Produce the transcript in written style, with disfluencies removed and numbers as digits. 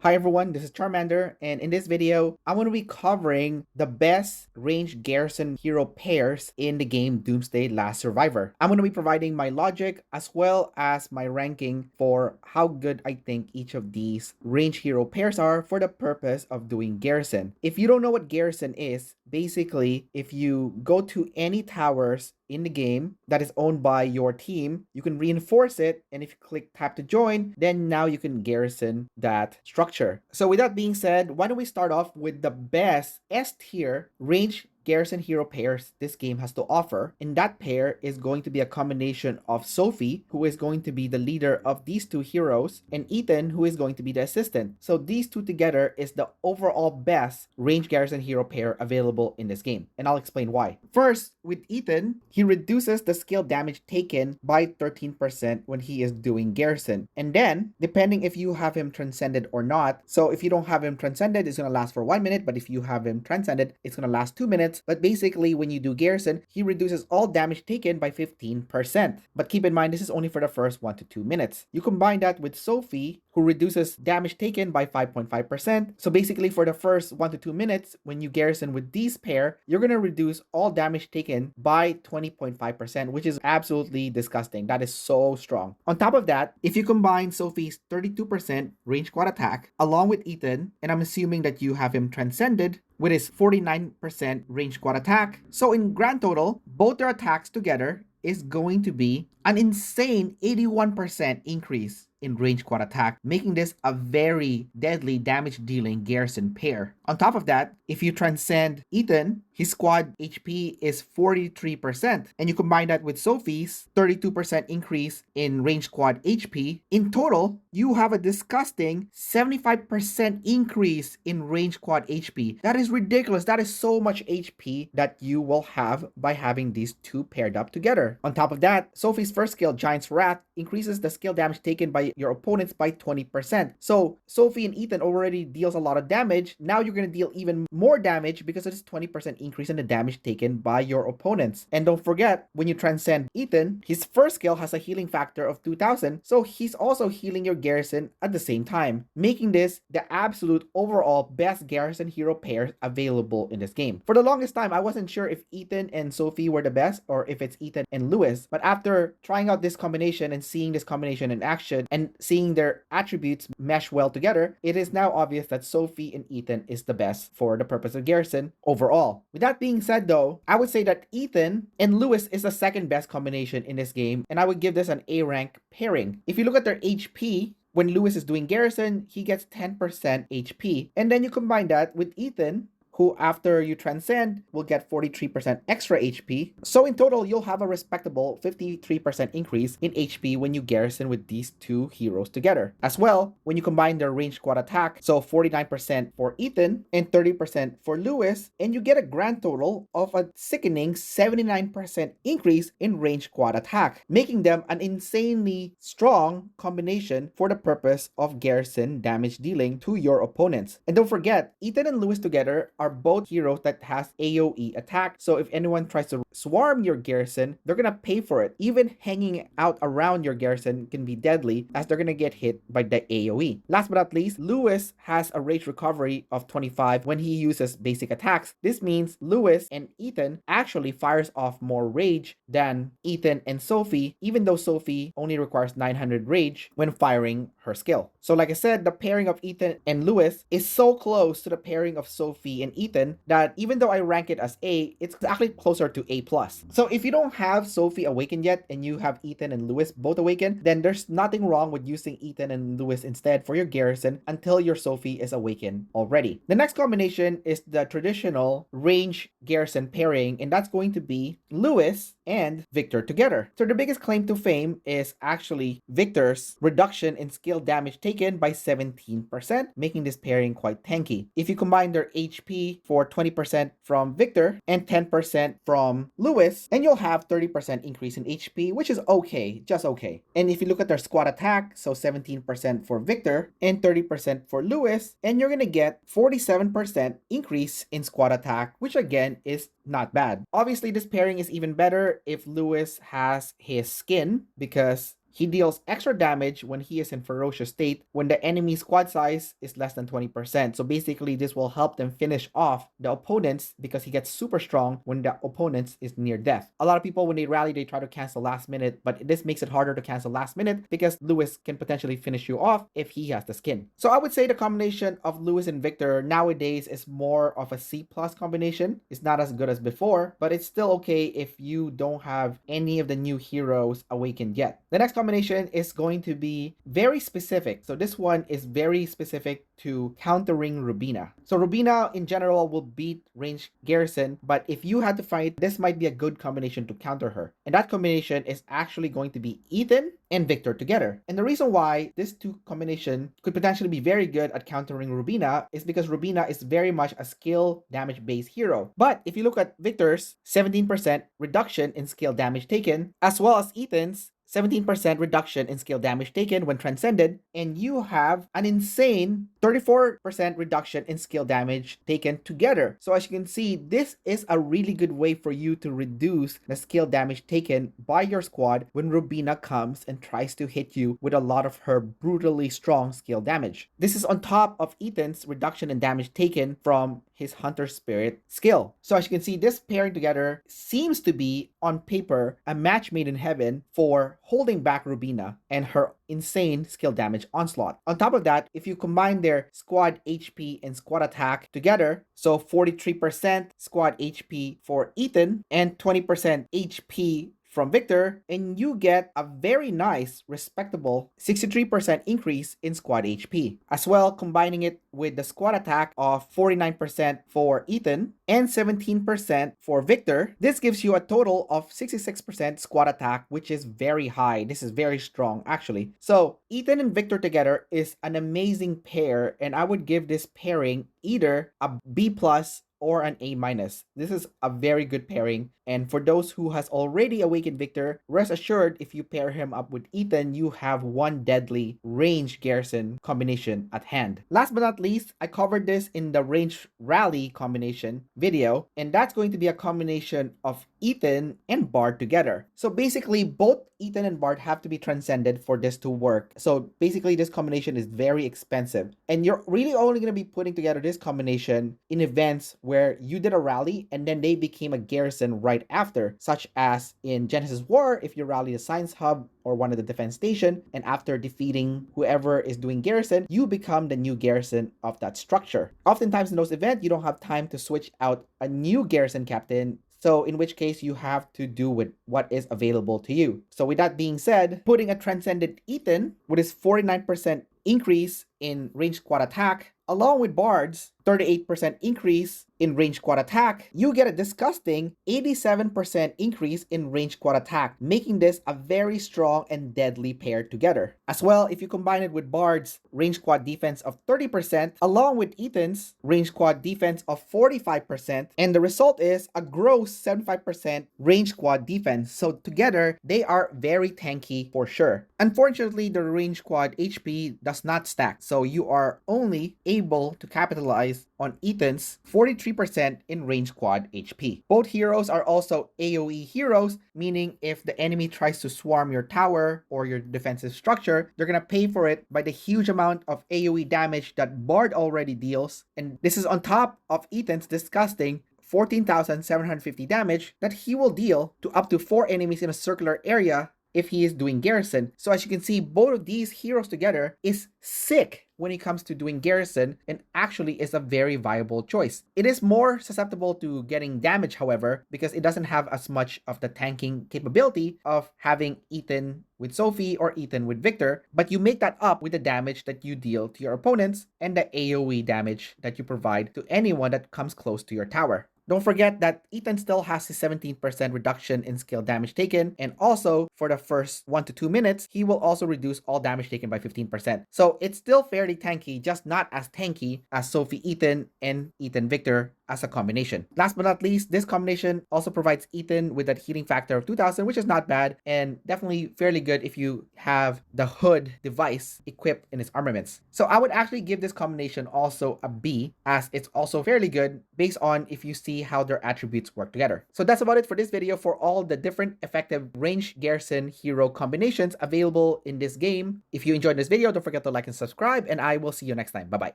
Hi everyone, this is Charmander, and in this video, I'm going to be covering the best ranged Garrison hero pairs in the game Doomsday Last Survivor. I'm going to be providing my logic as well as my ranking for how good I think each of these ranged hero pairs are for the purpose of doing Garrison. If you don't know what Garrison is, basically, if you go to any towers in the game that is owned by your team, you can reinforce it, and if you click tap to join, then now you can garrison that structure. So with that being said, why don't we start off with the best S tier range Garrison hero pairs this game has to offer, and that pair is going to be a combination of Sophie, who is going to be the leader of these two heroes, and Ethan, who is going to be the assistant. So these two together is the overall best range Garrison hero pair available in this game, and I'll explain why. First, with Ethan, he reduces the skill damage taken by 13% when he is doing Garrison, and then depending if you have him transcended or not, so if you don't have him transcended, it's going to last for 1 minute, but if you have him transcended, it's going to last 2 minutes. But basically, when you do Garrison, he reduces all damage taken by 15%. But keep in mind, this is only for the first 1 to 2 minutes. You combine that with Sophie, who reduces damage taken by 5.5%. So basically, for the first 1 to 2 minutes, when you Garrison with these pair, you're going to reduce all damage taken by 20.5%, which is absolutely disgusting. That is so strong. On top of that, if you combine Sophie's 32% range squad attack along with Ethan, and I'm assuming that you have him transcended, with his 49% range squad attack. So in grand total, both their attacks together is going to be an insane 81% increase in range squad attack, making this a very deadly damage dealing Garrison pair. On top of that, if you transcend Ethan, his squad HP is 43%, and you combine that with Sophie's 32% increase in range squad HP, in total, you have a disgusting 75% increase in range squad HP. That is ridiculous. That is so much HP that you will have by having these two paired up together. On top of that, Sophie's first skill, Giant's Wrath, increases the skill damage taken by your opponents by 20%. So Sophie and Ethan already deals a lot of damage. Now you're going to deal even more damage because of this 20% increase in the damage taken by your opponents. And don't forget, when you transcend Ethan, his first skill has a healing factor of 2000, so he's also healing your Garrison at the same time, making this the absolute overall best Garrison hero pairs available in this game. For the longest time, I wasn't sure if Ethan and Sophie were the best or if it's Ethan and Lewis, but after trying out this combination and seeing this combination in action and seeing their attributes mesh well together, it is now obvious that Sophie and Ethan is the best for the purpose of Garrison overall. With that being said though, I would say that Ethan and Lewis is the second best combination in this game, and I would give this an A rank pairing. If you look at their HP, when Lewis is doing Garrison, he gets 10% HP, and then you combine that with Ethan, who after you transcend will get 43% extra HP. So in total, you'll have a respectable 53% increase in HP when you Garrison with these two heroes together. As well, when you combine their range squad attack, so 49% for Ethan and 30% for Lewis, and you get a grand total of a sickening 79% increase in range squad attack, making them an insanely strong combination for the purpose of Garrison damage dealing to your opponents. And don't forget, Ethan and Lewis together are both heroes that has AoE attack. So if anyone tries to swarm your Garrison, they're gonna pay for it. Even hanging out around your Garrison can be deadly as they're gonna get hit by the AoE. Last but not least, Lewis has a rage recovery of 25 when he uses basic attacks. This means Lewis and Ethan actually fires off more rage than Ethan and Sophie, even though Sophie only requires 900 rage when firing her skill. So like I said, the pairing of Ethan and Lewis is so close to the pairing of Sophie and Ethan that even though I rank it as A, it's actually closer to A+. So if you don't have Sophie awakened yet and you have Ethan and Lewis both awakened, then there's nothing wrong with using Ethan and Lewis instead for your Garrison until your Sophie is awakened already. The next combination is the traditional range Garrison pairing, and that's going to be Lewis and Victor together. So the biggest claim to fame is actually Victor's reduction in skill damage taken by 17%, making this pairing quite tanky. If you combine their HP for 20% from Victor and 10% from Lewis, and you'll have 30% increase in HP, which is okay, just okay. And if you look at their squad attack, so 17% for Victor and 30% for Lewis, and you're gonna get 47% increase in squad attack, which again is not bad. Obviously, this pairing is even better if Lewis has his skin, because He deals extra damage when he is in ferocious state when the enemy squad size is less than 20%. So basically, this will help them finish off the opponents because he gets super strong when the opponent is near death. A lot of people, when they rally, they try to cancel last minute, but this makes it harder to cancel last minute because Lewis can potentially finish you off if he has the skin. So I would say the combination of Lewis and Victor nowadays is more of a C plus combination. It's not as good as before, but it's still okay if you don't have any of the new heroes awakened yet. The next combination is going to be very specific. So this one is very specific to countering Rubina. So Rubina in general will beat ranged Garrison, but if you had to fight, this might be a good combination to counter her. And that combination is actually going to be Ethan and Victor together. And the reason why this two combination could potentially be very good at countering Rubina is because Rubina is very much a skill damage based hero. But if you look at Victor's 17% reduction in skill damage taken, as well as Ethan's 17% reduction in skill damage taken when transcended, and you have an insane 34% reduction in skill damage taken together. So as you can see, this is a really good way for you to reduce the skill damage taken by your squad when Rubina comes and tries to hit you with a lot of her brutally strong skill damage. This is on top of Ethan's reduction in damage taken from his Hunter Spirit skill. So as you can see, this pairing together seems to be, on paper, a match made in heaven for holding back Rubina and her insane skill damage onslaught. On top of that, if you combine their squad HP and squad attack together, so 43% squad HP for Ethan and 20% HP from Victor, and you get a very nice, respectable 63% increase in squad HP. As well, combining it with the squad attack of 49% for Ethan and 17% for Victor, this gives you a total of 66% squad attack, which is very high. This is very strong, actually. So Ethan and Victor together is an amazing pair, and I would give this pairing either a B plus or an A minus. This is a very good pairing. And for those who has already awakened Victor, rest assured if you pair him up with Ethan, you have one deadly range Garrison combination at hand. Last but not least, I covered this in the range rally combination video, and that's going to be a combination of Ethan and Bard together. So basically, both Ethan and Bard have to be transcended for this to work. So basically, this combination is very expensive, and you're really only going to be putting together this combination in events where you did a rally and then they became a Garrison right after, such as in Genesis War, if you rally the Science Hub or one of the defense station, and after defeating whoever is doing Garrison, you become the new Garrison of that structure. Oftentimes in those events, you don't have time to switch out a new Garrison captain, so in which case you have to do with what is available to you. So with that being said, putting a transcended Ethan with his 49% increase in range squad attack, along with Bard's 38% increase in range squad attack, you get a disgusting 87% increase in range squad attack, making this a very strong and deadly pair together. As well, if you combine it with Bard's range squad defense of 30%, along with Ethan's range squad defense of 45%, and the result is a gross 75% range squad defense. So together, they are very tanky for sure. Unfortunately, the range squad HP does not stack, so you are only able to capitalize on Ethan's 43% in range squad HP. Both heroes are also AoE heroes, meaning if the enemy tries to swarm your tower or your defensive structure, they're gonna pay for it by the huge amount of AoE damage that Bard already deals, and this is on top of Ethan's disgusting 14,750 damage that he will deal to up to 4 enemies in a circular area if he is doing Garrison. So as you can see, both of these heroes together is sick when it comes to doing Garrison, and actually is a very viable choice. It is more susceptible to getting damage, however, because it doesn't have as much of the tanking capability of having Ethan with Sophie or Ethan with Victor, but you make that up with the damage that you deal to your opponents and the AoE damage that you provide to anyone that comes close to your tower. Don't forget that Ethan still has his 17% reduction in skill damage taken, and also for the first 1 to 2 minutes, he will also reduce all damage taken by 15%. So it's still fairly tanky, just not as tanky as Sophie Ethan and Ethan Victor as a combination. Last but not least, this combination also provides Ethan with that healing factor of 2000, which is not bad and definitely fairly good if you have the hood device equipped in its armaments. So I would actually give this combination also a B, as it's also fairly good based on if you see how their attributes work together. So that's about it for this video for all the different effective range Garrison hero combinations available in this game. If you enjoyed this video, don't forget to like and subscribe, and I will see you next time. Bye bye.